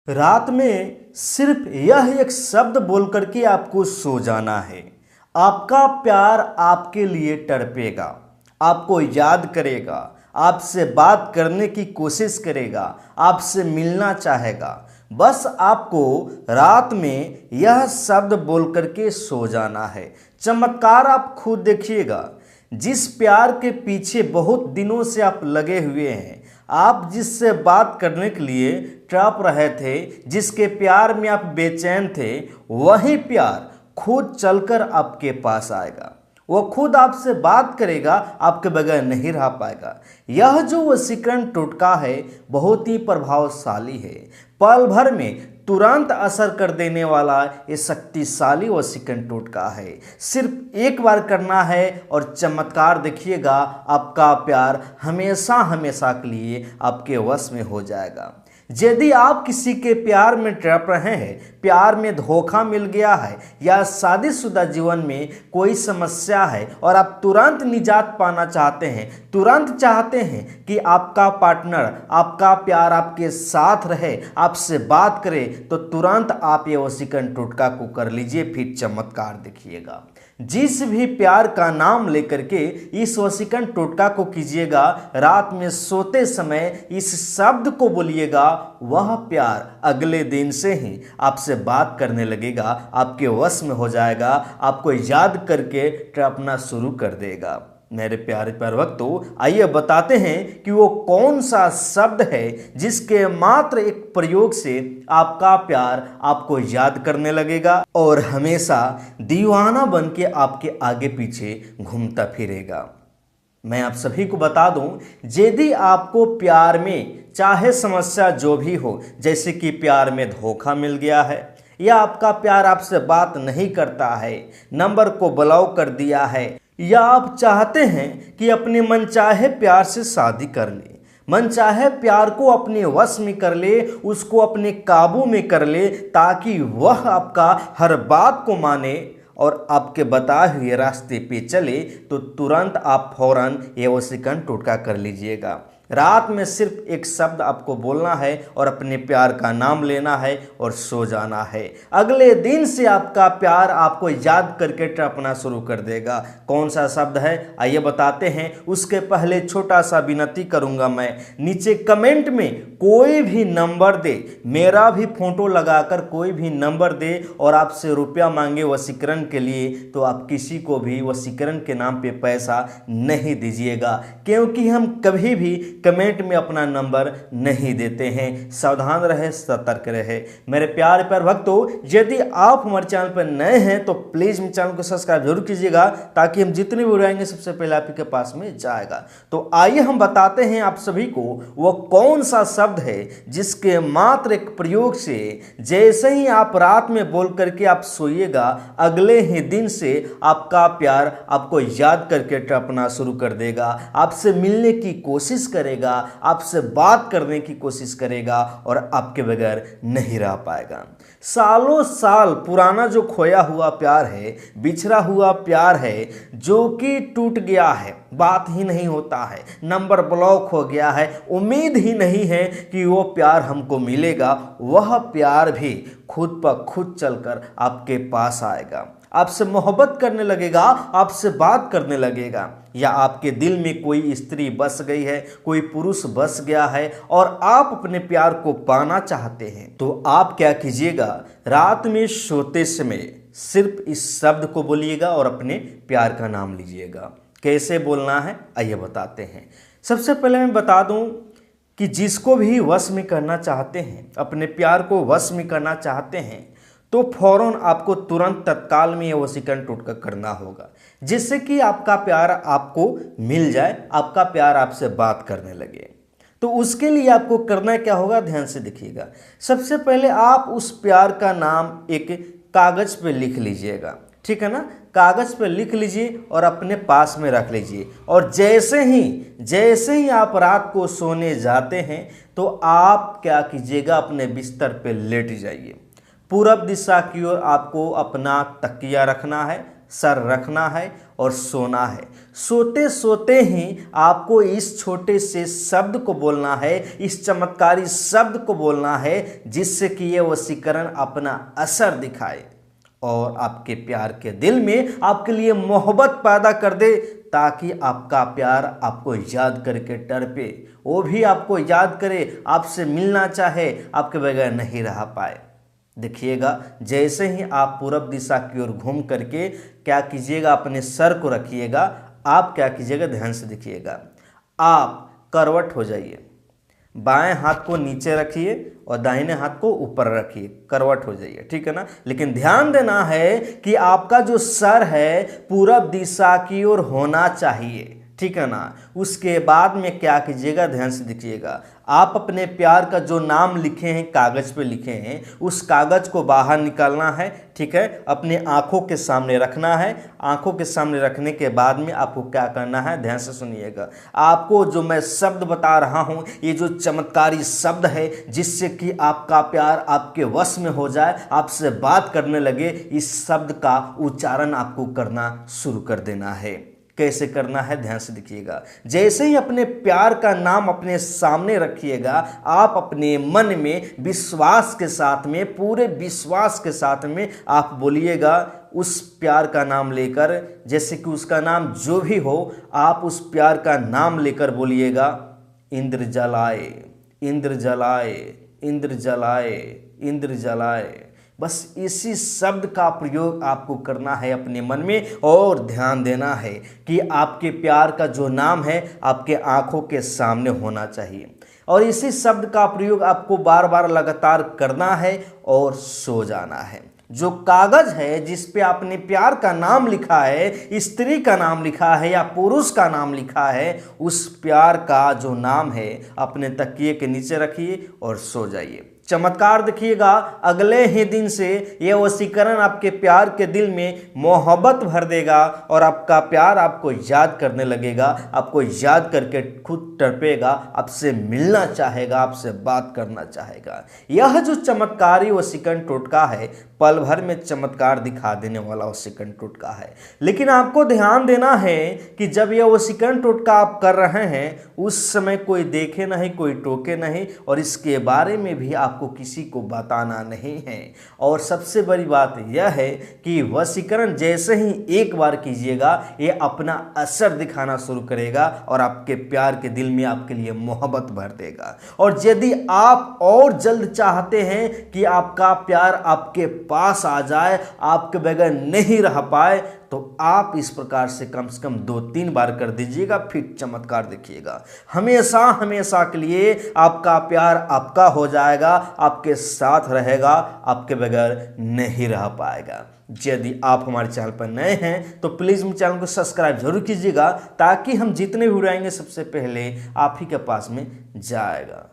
रात में सिर्फ यह एक शब्द बोल करके आपको सो जाना है। आपका प्यार आपके लिए तड़पेगा, आपको याद करेगा, आपसे बात करने की कोशिश करेगा, आपसे मिलना चाहेगा। बस आपको रात में यह शब्द बोल करके सो जाना है। चमत्कार आप खुद देखिएगा। जिस प्यार के पीछे बहुत दिनों से आप लगे हुए हैं, आप जिससे बात करने के लिए तड़प रहे थे, जिसके प्यार में आप बेचैन थे, वही प्यार खुद चलकर आपके पास आएगा। वो खुद आपसे बात करेगा, आपके बगैर नहीं रह पाएगा। यह जो वशीकरण टोटका है बहुत ही प्रभावशाली है। पल भर में तुरंत असर कर देने वाला ये शक्तिशाली वशीकरण टोटका है। सिर्फ एक बार करना है और चमत्कार देखिएगा। आपका प्यार हमेशा हमेशा के लिए आपके वश में हो जाएगा। यदि आप किसी के प्यार में तड़प रहे हैं, प्यार में धोखा मिल गया है या शादीशुदा जीवन में कोई समस्या है और आप तुरंत निजात पाना चाहते हैं, तुरंत चाहते हैं कि आपका पार्टनर, आपका प्यार आपके साथ रहे, आपसे बात करे, तो तुरंत आप ये वशीकरण टोटका को कर लीजिए, फिर चमत्कार देखिएगा। जिस भी प्यार का नाम लेकर के इस वशीकरण टोटका को कीजिएगा, रात में सोते समय इस शब्द को बोलिएगा, वह प्यार अगले दिन से ही आपसे बात करने लगेगा, आपके वश में हो जाएगा, आपको याद करके तड़पना शुरू कर देगा। मेरे प्यारे भक्तों, आइए बताते हैं कि वो कौन सा शब्द है जिसके मात्र एक प्रयोग से आपका प्यार आपको याद करने लगेगा और हमेशा दीवाना बन के आपके आगे पीछे घूमता फिरेगा। मैं आप सभी को बता दूं, यदि आपको प्यार में चाहे समस्या जो भी हो, जैसे कि प्यार में धोखा मिल गया है या आपका प्यार आपसे बात नहीं करता है, नंबर को ब्लॉक कर दिया है, या आप चाहते हैं कि अपने मनचाहे प्यार से शादी कर ले, मनचाहे प्यार को अपने वश में कर ले, उसको अपने काबू में कर ले, ताकि वह आपका हर बात को माने और आपके बताए हुए रास्ते पे चले, तो तुरंत आप फौरन ये वशीकरण टोटका कर लीजिएगा। रात में सिर्फ एक शब्द आपको बोलना है और अपने प्यार का नाम लेना है और सो जाना है। अगले दिन से आपका प्यार आपको याद करके तड़पना शुरू कर देगा। कौन सा शब्द है आइए बताते हैं। उसके पहले छोटा सा विनती करूंगा मैं, नीचे कमेंट में कोई भी नंबर दे, मेरा भी फोटो लगाकर कोई भी नंबर दे और आपसे रुपया मांगे वशीकरण के लिए, तो आप किसी को भी वशीकरण के नाम पे पैसा नहीं दीजिएगा, क्योंकि हम कभी भी कमेंट में अपना नंबर नहीं देते हैं। सावधान रहे, सतर्क रहे। मेरे प्यारे प्यारे भक्तों, यदि आप हमारे चैनल पर नए हैं तो प्लीज मेरे चैनल को सब्सक्राइब जरूर कीजिएगा, ताकि हम जितने वीडियो आएंगे सबसे पहले आपके पास में जाएगा। तो आइए हम बताते हैं आप सभी को वो कौन सा शब्द है जिसके मात्र एक प्रयोग से जैसे ही आप रात में बोल करके आप सोइएगा, अगले ही दिन से आपका प्यार आपको याद करके तड़पना शुरू कर देगा, आपसे मिलने की कोशिश करेगा, आपसे बात करने की कोशिश करेगा और आपके बगैर नहीं रह पाएगा। सालों साल पुराना जो खोया हुआ प्यार है, बिछड़ा हुआ प्यार है, जो कि टूट गया है, बात ही नहीं होता है, नंबर ब्लॉक हो गया है, उम्मीद ही नहीं है कि वो प्यार हमको मिलेगा, वह प्यार भी खुद ब खुद चलकर आपके पास आएगा, आपसे मोहब्बत करने लगेगा, आपसे बात करने लगेगा। या आपके दिल में कोई स्त्री बस गई है, कोई पुरुष बस गया है और आप अपने प्यार को पाना चाहते हैं, तो आप क्या कीजिएगा, रात में सोते समय सिर्फ इस शब्द को बोलिएगा और अपने प्यार का नाम लीजिएगा। कैसे बोलना है आइए बताते हैं। सबसे पहले मैं बता दूं कि जिसको भी वश में करना चाहते हैं, अपने प्यार को वश में करना चाहते हैं, तो फौरन आपको तुरंत तत्काल में यह वशीकरण टोटका करना होगा, जिससे कि आपका प्यार आपको मिल जाए, आपका प्यार आपसे बात करने लगे। तो उसके लिए आपको करना क्या होगा, ध्यान से देखिएगा। सबसे पहले आप उस प्यार का नाम एक कागज पे लिख लीजिएगा, ठीक है ना। कागज पे लिख लीजिए और अपने पास में रख लीजिए, और जैसे ही आप रात को सोने जाते हैं, तो आप क्या कीजिएगा, अपने बिस्तर पे लेट जाइए। पूरब दिशा की ओर आपको अपना तकिया रखना है, सर रखना है और सोना है। सोते सोते ही आपको इस छोटे से शब्द को बोलना है, इस चमत्कारी शब्द को बोलना है, जिससे कि ये वशीकरण अपना असर दिखाए और आपके प्यार के दिल में आपके लिए मोहब्बत पैदा कर दे, ताकि आपका प्यार आपको याद करके तड़पे, वो भी आपको याद करे, आपसे मिलना चाहे, आपके बगैर नहीं रह पाए। देखिएगा, जैसे ही आप पूरब दिशा की ओर घूम करके क्या कीजिएगा, अपने सर को रखिएगा। आप क्या कीजिएगा, ध्यान से देखिएगा, आप करवट हो जाइए, बाएं हाथ को नीचे रखिए और दाहिने हाथ को ऊपर रखिए, करवट हो जाइए, ठीक है ना। लेकिन ध्यान देना है कि आपका जो सर है पूरब दिशा की ओर होना चाहिए, ठीक है ना। उसके बाद में क्या कीजिएगा, ध्यान से देखिएगा, आप अपने प्यार का जो नाम लिखे हैं, कागज पे लिखे हैं, उस कागज को बाहर निकालना है, ठीक है। अपने आंखों के सामने रखना है। आंखों के सामने रखने के बाद में आपको क्या करना है, ध्यान से सुनिएगा। आपको जो मैं शब्द बता रहा हूं, ये जो चमत्कारी शब्द है, जिससे कि आपका प्यार आपके वश में हो जाए, आपसे बात करने लगे, इस शब्द का उच्चारण आपको करना शुरू कर देना है। कैसे करना है, ध्यान से देखिएगा। जैसे ही अपने प्यार का नाम अपने सामने रखिएगा, आप अपने मन में विश्वास के साथ में, पूरे विश्वास के साथ में आप बोलिएगा उस प्यार का नाम लेकर, जैसे कि उसका नाम जो भी हो, आप उस प्यार का नाम लेकर बोलिएगा, इंद्र जलाए, इंद्र जलाए, इंद्र जलाए, इंद्र जलाए। बस इसी शब्द का प्रयोग आपको करना है अपने मन में, और ध्यान देना है कि आपके प्यार का जो नाम है आपके आंखों के सामने होना चाहिए, और इसी शब्द का प्रयोग आपको बार बार लगातार करना है और सो जाना है। जो कागज है जिस पे आपने प्यार का नाम लिखा है, स्त्री का नाम लिखा है या पुरुष का नाम लिखा है, उस प्यार का जो नाम है अपने तकिए के नीचे रखिए और सो जाइए। चमत्कार देखिएगा, अगले ही दिन से यह वशीकरण आपके प्यार के दिल में मोहब्बत भर देगा और आपका प्यार आपको याद करने लगेगा, आपको याद करके खुद तड़पेगा, आपसे मिलना चाहेगा, आपसे बात करना चाहेगा। यह जो चमत्कारी वशीकरण टोटका है, पल भर में चमत्कार दिखा देने वाला वशीकरण टोटका है। लेकिन आपको ध्यान देना है कि जब यह वशीकरण टोटका आप कर रहे हैं, उस समय कोई देखे नहीं, कोई टोके नहीं, और इसके बारे में भी आपको किसी को बताना नहीं है। और सबसे बड़ी बात यह है कि वशीकरण जैसे ही एक बार कीजिएगा, ये अपना असर दिखाना शुरू करेगा और आपके प्यार के दिल में आपके लिए मोहब्बत भर देगा। और यदि आप और जल्द चाहते हैं कि आपका प्यार आपके पास आ जाए, आपके बगैर नहीं रह पाए, तो आप इस प्रकार से कम 2-3 बार कर दीजिएगा, फिर चमत्कार देखिएगा। हमेशा हमेशा के लिए आपका प्यार आपका हो जाएगा, आपके साथ रहेगा, आपके बगैर नहीं रह पाएगा। यदि आप हमारे चैनल पर नए हैं तो प्लीज़ मेरे चैनल को सब्सक्राइब जरूर कीजिएगा, ताकि हम जितने भी वीडियो आएंगे सबसे पहले आप ही के पास में जाएगा।